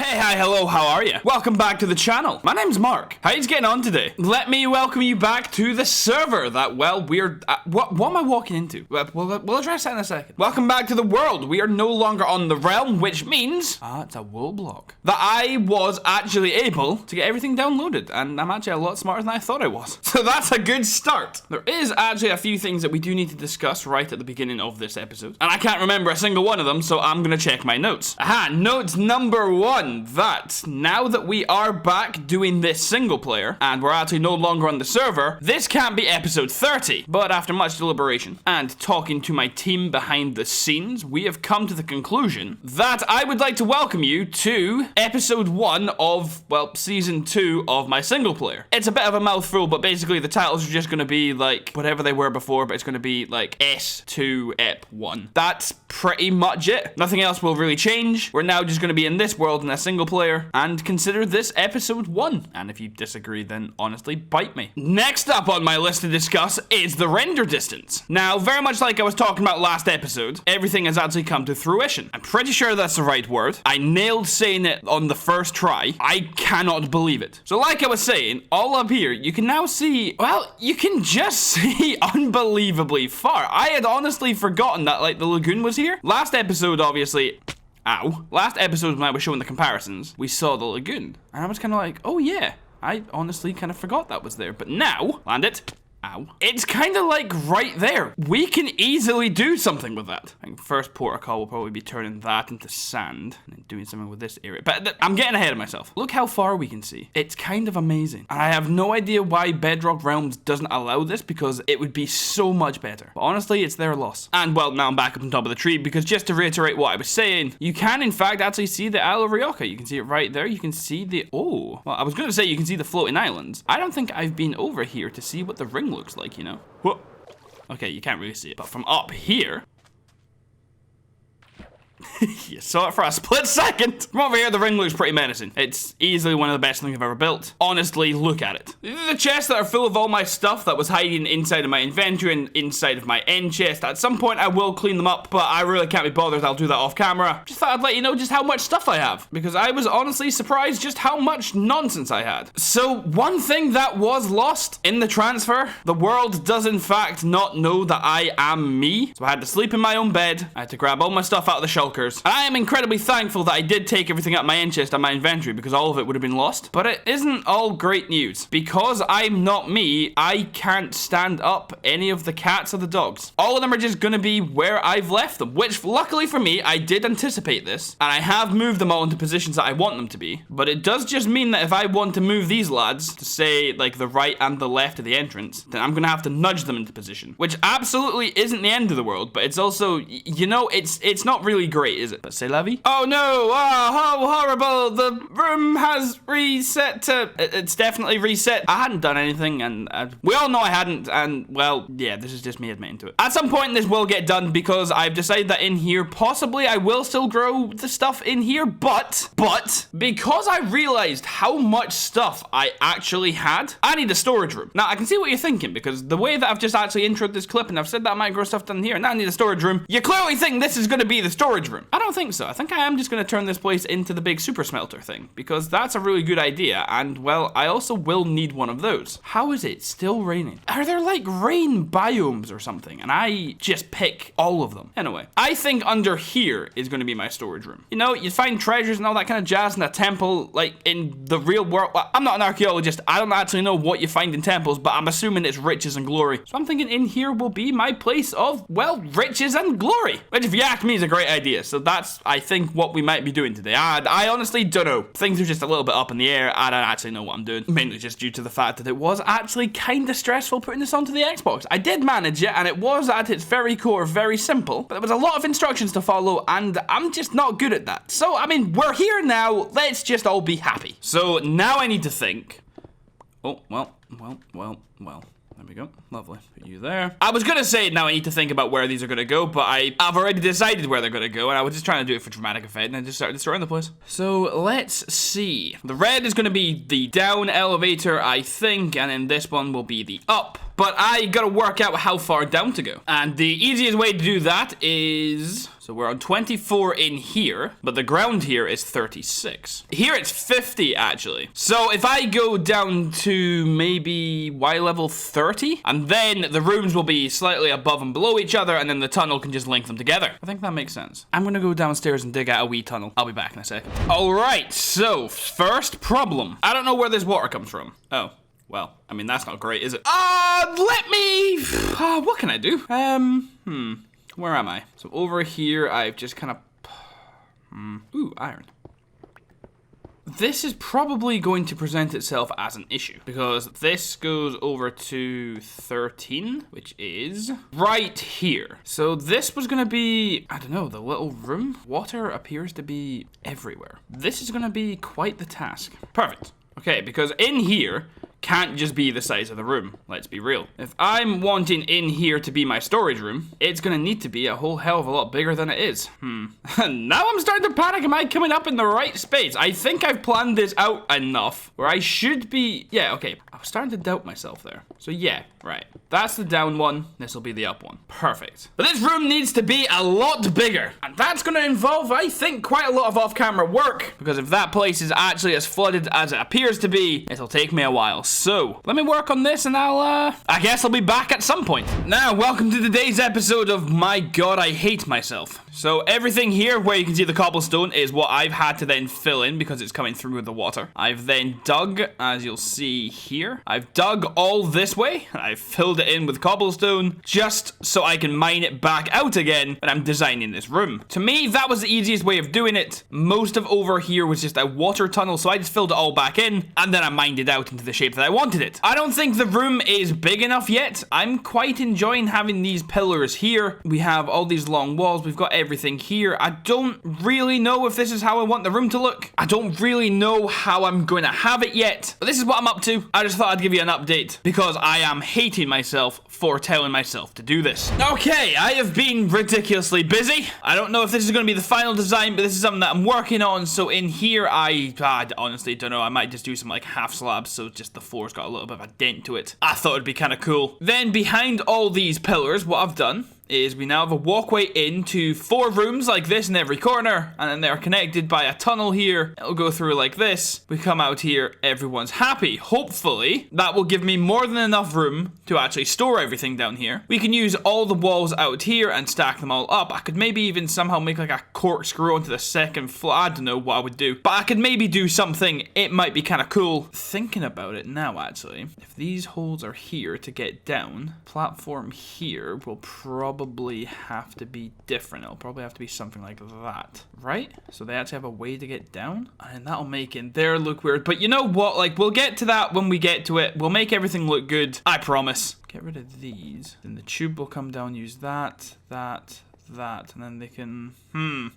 Hey, hi, hello, how are you? Welcome back to the channel. My name's Mark. How you getting on today? Let me welcome you back to the server that, well, we're... what am I walking into? We'll address that in a second. Welcome back to the world. We are no longer on the realm, which means... it's a wool block. That I was actually able to get everything downloaded, and I'm actually a lot smarter than I thought I was. So that's a good start. There is actually a few things that we do need to discuss right at the beginning of this episode, and I can't remember a single one of them, so I'm gonna check my notes. Note number 1. That now that we are back doing this single player and we're actually no longer on the server, this can't be episode 30. But after much deliberation and talking to my team behind the scenes, we have come to the conclusion that I would like to welcome you to episode 1 of, well, season 2 of my single player. It's a bit of a mouthful, but basically the titles are just going to be like whatever they were before, but it's going to be like S2Ep.1. That's pretty much it. Nothing else will really change. We're now just going to be in this world in a single player and consider this episode 1. And if you disagree, then honestly, bite me. Next up on my list to discuss is the render distance. Now, very much like I was talking about last episode, everything has actually come to fruition. I'm pretty sure that's the right word. I nailed saying it on the first try. I cannot believe it. So like I was saying, all up here, you can now see, well, you can just see unbelievably far. I had honestly forgotten that, like, the lagoon was here. Last episode, obviously... Last episode when I was showing the comparisons, we saw the lagoon. And I was kind of like, oh yeah, I honestly kind of forgot that was there. But now, land it. It's kind of like right there. We can easily do something with that. I think first protocol will probably be turning that into sand and then doing something with this area. But I'm getting ahead of myself. Look how far we can see. It's kind of amazing. And I have no idea why Bedrock Realms doesn't allow this, because it would be so much better. But honestly, it's their loss. And well, now I'm back up on top of the tree, because just to reiterate what I was saying, you can in fact actually see the Isle of Rioja. You can see it right there. You can see the, well, I was going to say you can see the floating islands. I don't think I've been over here to see what the ring looks like, you know? Whoa. Okay, you can't really see it, but from up here... You saw it for a split second. From over here, the ring looks pretty menacing. It's easily one of the best things I've ever built. Honestly, look at it. The chests that are full of all my stuff that was hiding inside of my inventory and inside of my end chest. At some point, I will clean them up, but I really can't be bothered. I'll do that off camera. Just thought I'd let you know just how much stuff I have, because I was honestly surprised just how much nonsense I had. So, one thing that was lost in the transfer, the world does in fact not know that I am me. So I had to sleep in my own bed. I had to grab all my stuff out of the shulkers. And I am incredibly thankful that I did take everything out of my end chest and my inventory, because all of it would have been lost. But it isn't all great news. Because I'm not me, I can't stand up any of the cats or the dogs. All of them are just gonna be where I've left them, which luckily for me, I did anticipate this, and I have moved them all into positions that I want them to be. But it does just mean that if I want to move these lads to, say, like the right and the left of the entrance, then I'm gonna have to nudge them into position, which absolutely isn't the end of the world, but it's also, you know, it's not really great, is it? But c'est la vie. Oh no! How horrible! The room has reset to... It's definitely reset. I hadn't done anything, and we all know I hadn't, and well, yeah, this is just me admitting to it. At some point, this will get done, because I've decided that in here, possibly I will still grow the stuff in here, but, because I realized how much stuff I actually had, I need a storage room. Now, I can see what you're thinking, because the way that I've just actually introed this clip, and I've said that I might grow stuff down here, and now I need a storage room, you clearly think this is going to be the storage room. I don't think so. I think I am just going to turn this place into the big super smelter thing, because that's a really good idea, and well, I also will need one of those. How is it still raining? Are there like rain biomes or something, and I just pick all of them? Anyway, I think under here is going to be my storage room. You know, you find treasures and all that kind of jazz in a temple, like in the real world. Well, I'm not an archaeologist. I don't actually know what you find in temples, but I'm assuming it's riches and glory. So I'm thinking in here will be my place of, well, riches and glory, which if you ask me is a great idea. So that's, I think, what we might be doing today. I honestly don't know. Things are just a little bit up in the air. I don't actually know what I'm doing. Mainly just due to the fact that it was actually kind of stressful putting this onto the Xbox. I did manage it, and it was at its very core very simple, but there was a lot of instructions to follow, and I'm just not good at that. So, I mean, we're here now. Let's just all be happy. So now I need to think. Oh, well. There we go. Lovely. Put you there. I was going to say now I need to think about where these are going to go, but I've already decided where they're going to go, and I was just trying to do it for dramatic effect, and I just started destroying the place. So let's see. The red is going to be the down elevator, I think, and then this one will be the up. but I gotta work out how far down to go. And the easiest way to do that is... So we're on 24 in here, but the ground here is 36. Here it's 50, actually. So if I go down to maybe Y level 30, and then the rooms will be slightly above and below each other, and then the tunnel can just link them together. I think that makes sense. I'm gonna go downstairs and dig out a wee tunnel. I'll be back in a second. All right, so first problem. I don't know where this water comes from. Oh. Well, I mean, that's not great, is it? Let me... what can I do? Where am I? So over here, I've just kind of... Ooh, iron. This is probably going to present itself as an issue, because this goes over to 13, which is right here. So this was going to be, I don't know, the little room. Water appears to be everywhere. This is going to be quite the task. Perfect. Okay, because in here... can't just be the size of the room, let's be real. If I'm wanting in here to be my storage room, it's gonna need to be a whole hell of a lot bigger than it is. Now I'm starting to panic, am I coming up in the right space? I think I've planned this out enough where I should be, yeah, okay. I was starting to doubt myself there. So yeah, right. That's the down one, this will be the up one. Perfect. But this room needs to be a lot bigger. And that's gonna involve, I think, quite a lot of off-camera work. Because if that place is actually as flooded as it appears to be, it'll take me a while. So, let me work on this and I guess I'll be back at some point. Now, welcome to today's episode of My God, I Hate Myself. So, everything here where you can see the cobblestone is what I've had to then fill in because it's coming through with the water. I've then dug, as you'll see here. I've dug all this way and I've filled it in with cobblestone just so I can mine it back out again when I'm designing this room. To me, that was the easiest way of doing it. Most of over here was just a water tunnel, so I just filled it all back in and then I mined it out into the shape that I wanted it. I don't think the room is big enough yet. I'm quite enjoying having these pillars here. We have all these long walls. We've got everything here. I don't really know if this is how I want the room to look. I don't really know how I'm going to have it yet. But this is what I'm up to. I just thought I'd give you an update because I am hating myself for telling myself to do this. Okay, I have been ridiculously busy. I don't know if this is going to be the final design, but this is something that I'm working on. So in here, I honestly don't know. I might just do some like half slabs, so just the floor's got a little bit of a dent to it. I thought it'd be kind of cool. Then behind all these pillars, what I've done is we now have a walkway into 4 rooms like this in every corner, and then they're connected by a tunnel here. It'll go through like this. We come out here, everyone's happy. Hopefully, that will give me more than enough room to actually store everything down here. We can use all the walls out here and stack them all up. I could maybe even somehow make like a corkscrew onto the second floor. I don't know what I would do, but I could maybe do something. It might be kind of cool. Thinking about it now, actually, if these holes are here to get down, platform here will probably have to be different. It'll probably have to be something like that, right? So they actually have a way to get down, and that'll make in there look weird. But you know what? Like, we'll get to that when we get to it. We'll make everything look good. I promise. Get rid of these. Then the tube will come down, use that, and then they can...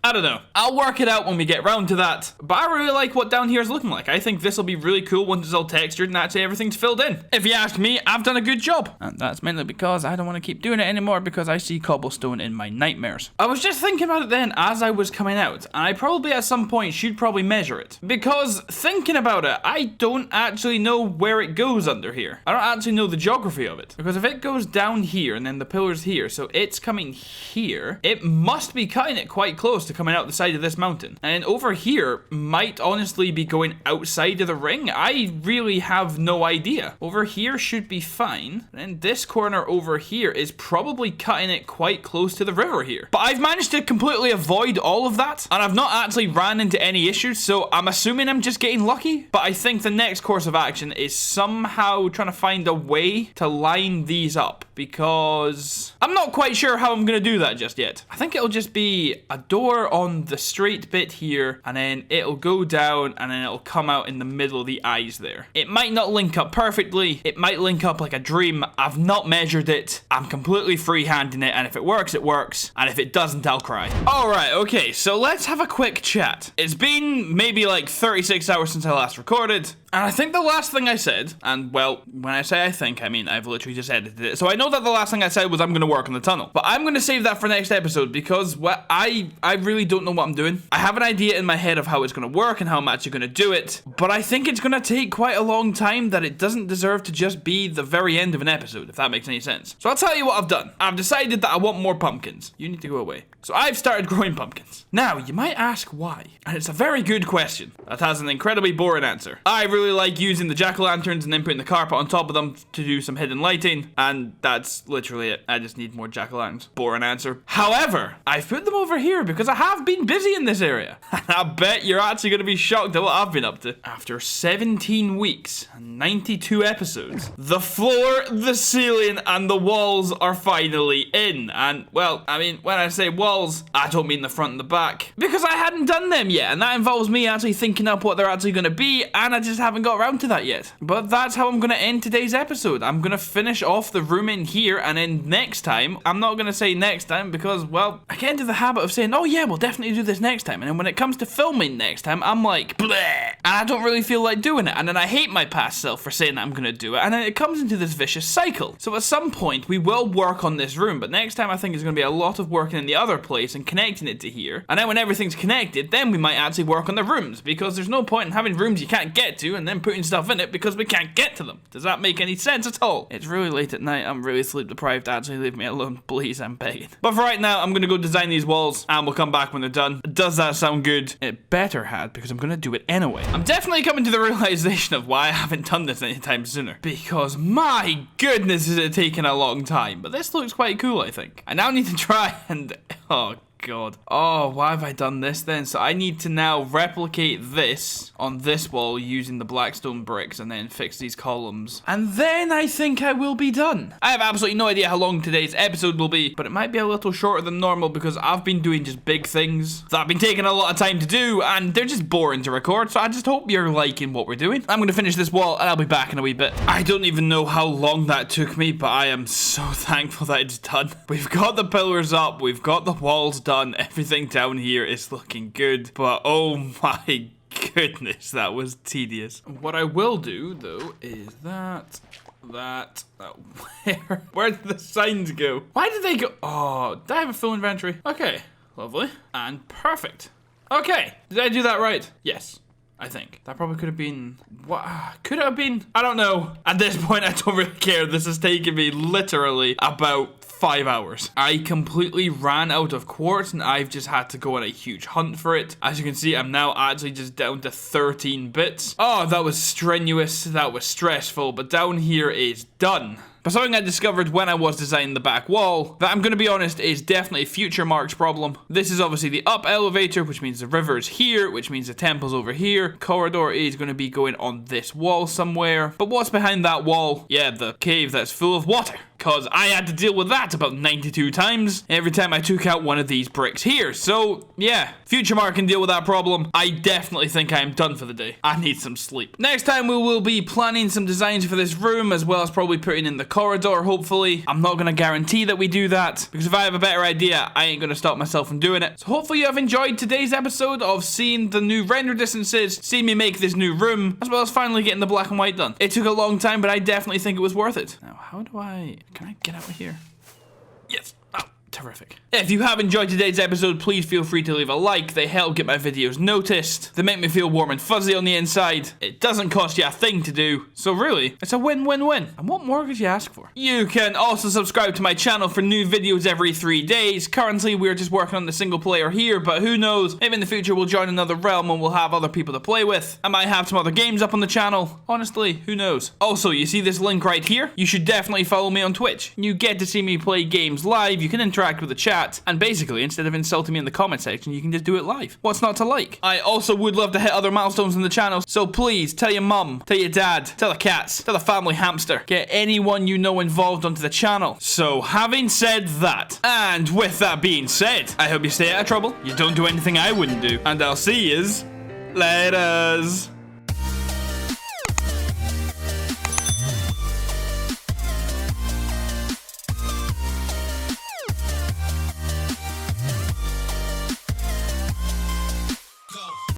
I don't know. I'll work it out when we get round to that. But I really like what down here is looking like. I think this will be really cool once it's all textured and actually everything's filled in. If you ask me, I've done a good job. And that's mainly because I don't want to keep doing it anymore because I see cobblestone in my nightmares. I was just thinking about it then as I was coming out. And I probably at some point should probably measure it. Because thinking about it, I don't actually know where it goes under here. I don't actually know the geography of it. Because if it goes down here and then the pillar's here, so it's coming here, it must be cutting it quite close to coming out the side of this mountain. And over here might honestly be going outside of the ring. I really have no idea. Over here should be fine. And this corner over here is probably cutting it quite close to the river here. But I've managed to completely avoid all of that. And I've not actually ran into any issues. So I'm assuming I'm just getting lucky. But I think the next course of action is somehow trying to find a way to line these up. Because I'm not quite sure how I'm going to do that just yet. I think it'll just be a door on the straight bit here, and then it'll go down, and then it'll come out in the middle of the eyes there. It might not link up perfectly. It might link up like a dream. I've not measured it. I'm completely freehanding it, and if it works, it works. And if it doesn't, I'll cry. Alright, okay, so let's have a quick chat. It's been maybe like 36 hours since I last recorded. And I think the last thing I said, and well, when I say I think, I mean I've literally just edited it. So I know that the last thing I said was I'm going to work on the tunnel. But I'm going to save that for next episode because I really don't know what I'm doing. I have an idea in my head of how it's going to work and how I'm actually going to do it. But I think it's going to take quite a long time that it doesn't deserve to just be the very end of an episode, if that makes any sense. So I'll tell you what I've done. I've decided that I want more pumpkins. You need to go away. So I've started growing pumpkins. Now, you might ask why. And it's a very good question that has an incredibly boring answer. I really like using the jack-o'-lanterns and then putting the carpet on top of them to do some hidden lighting. And that's literally it. I just need more jack-o'-lanterns. Boring answer. However, I've put them over here because I have been busy in this area. And I bet you're actually going to be shocked at what I've been up to. After 17 weeks and 92 episodes, the floor, the ceiling, and the walls are finally in. And, well, I mean, when I say walls, I don't mean the front and the back, because I hadn't done them yet, and that involves me actually thinking up what they're actually going to be, and I just haven't got around to that yet. But that's how I'm going to end today's episode. I'm going to finish off the room in here, and then next time, I'm not going to say next time because, well, I get into the habit of saying, oh yeah, we'll definitely do this next time, and then when it comes to filming next time, I'm like, bleh, and I don't really feel like doing it, and then I hate my past self for saying that I'm going to do it, and then it comes into this vicious cycle. So at some point, we will work on this room, but next time I think it's going to be a lot of working in the other place and connecting it to here. And then when everything's connected, then we might actually work on the rooms, because there's no point in having rooms you can't get to and then putting stuff in it because we can't get to them. Does that make any sense at all? It's really late at night. I'm really sleep deprived. Actually, leave me alone, please. I'm begging. But for right now, I'm going to go design these walls and we'll come back when they're done. Does that sound good? It better had, because I'm going to do it anyway. I'm definitely coming to the realization of why I haven't done this anytime sooner, because my goodness is it taking a long time. But this looks quite cool, I think. I now need to try and... oh God. Oh, why have I done this then? So I need to now replicate this on this wall using the blackstone bricks and then fix these columns. And then I think I will be done. I have absolutely no idea how long today's episode will be, but it might be a little shorter than normal because I've been doing just big things that I've been taking a lot of time to do and they're just boring to record. So I just hope you're liking what we're doing. I'm going to finish this wall and I'll be back in a wee bit. I don't even know how long that took me, but I am so thankful that it's done. We've got the pillars up. We've got the walls done. Everything down here is looking good, but oh my goodness, that was tedious. What I will do though is where did the signs go? Why did they go? Oh, did I have a full inventory? Okay, lovely and perfect. Okay, did I do that right? Yes, I think. That probably could have been... what? Could it have been? I don't know. At this point, I don't really care. This has taken me literally about 5 hours. I completely ran out of quartz and I've just had to go on a huge hunt for it. As you can see, I'm now actually just down to 13 bits. Oh, that was strenuous. That was stressful. But down here is done. But something I discovered when I was designing the back wall, that I'm going to be honest is definitely a future Mark's problem. This is obviously the up elevator, which means the river is here, which means the temple's over here. Corridor is going to be going on this wall somewhere. But what's behind that wall? Yeah, the cave that's full of water. Because I had to deal with that about 92 times every time I took out one of these bricks here. So, yeah, future Mark can deal with that problem. I definitely think I am done for the day. I need some sleep. Next time we will be planning some designs for this room, as well as probably putting in the corridor, hopefully. I'm not going to guarantee that we do that, because if I have a better idea, I ain't going to stop myself from doing it. So hopefully you have enjoyed today's episode of seeing the new render distances, seeing me make this new room, as well as finally getting the black and white done. It took a long time, but I definitely think it was worth it. Now, how do I... can I get out of here? Yes. Oh, terrific. If you have enjoyed today's episode, please feel free to leave a like. They help get my videos noticed. They make me feel warm and fuzzy on the inside. It doesn't cost you a thing to do. So really, it's a win-win-win. And what more could you ask for? You can also subscribe to my channel for new videos every 3 days. Currently, we're just working on the single player here, but who knows? Maybe in the future we'll join another realm and we'll have other people to play with. I might have some other games up on the channel. Honestly, who knows? Also, you see this link right here? You should definitely follow me on Twitch. You get to see me play games live. You can interact with the chat. And basically, instead of insulting me in the comment section, you can just do it live. What's not to like? I also would love to hit other milestones in the channel, so please tell your mum, tell your dad, tell the cats, tell the family hamster, get anyone you know involved onto the channel. So having said that, and with that being said, I hope you stay out of trouble, you don't do anything I wouldn't do, and I'll see yous laters.